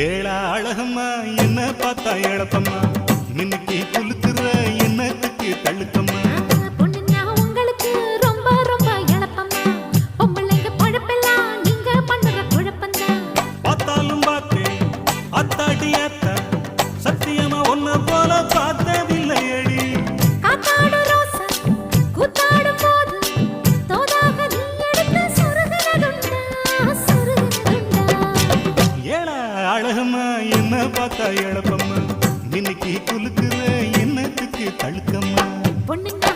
ஏழா அழகம்மா என்ன பார்த்தா எழப்பம்மா மின்னுக்கு குலுக்குற என்னத்துக்கு தள்ளுக்கம்மா பொண்ணுன்னா உங்களுக்கு ரொம்ப ரொம்ப இழப்பம்மா பொம்பளைங்க பொழப்பெல்லாம் நீங்க பண்ணுற குழப்பம்தான் பார்த்தாலும் பார்த்தேன் அத்தாடி அத்தா சத்தியமா ஒன்ன போல பார்த்ததில்லையடி காத்தாடு ரோசா கூத்தாடும் போது தோதாக நீ எடுத்து சொருகுனதுண்டா ஏழா அழகம்மா என்ன பார்த்தா எழப்பம்மா மின்னுக்கு குலுக்குற என்னத்துக்கு தள்ளுக்கம்மா பொண்ணுங்க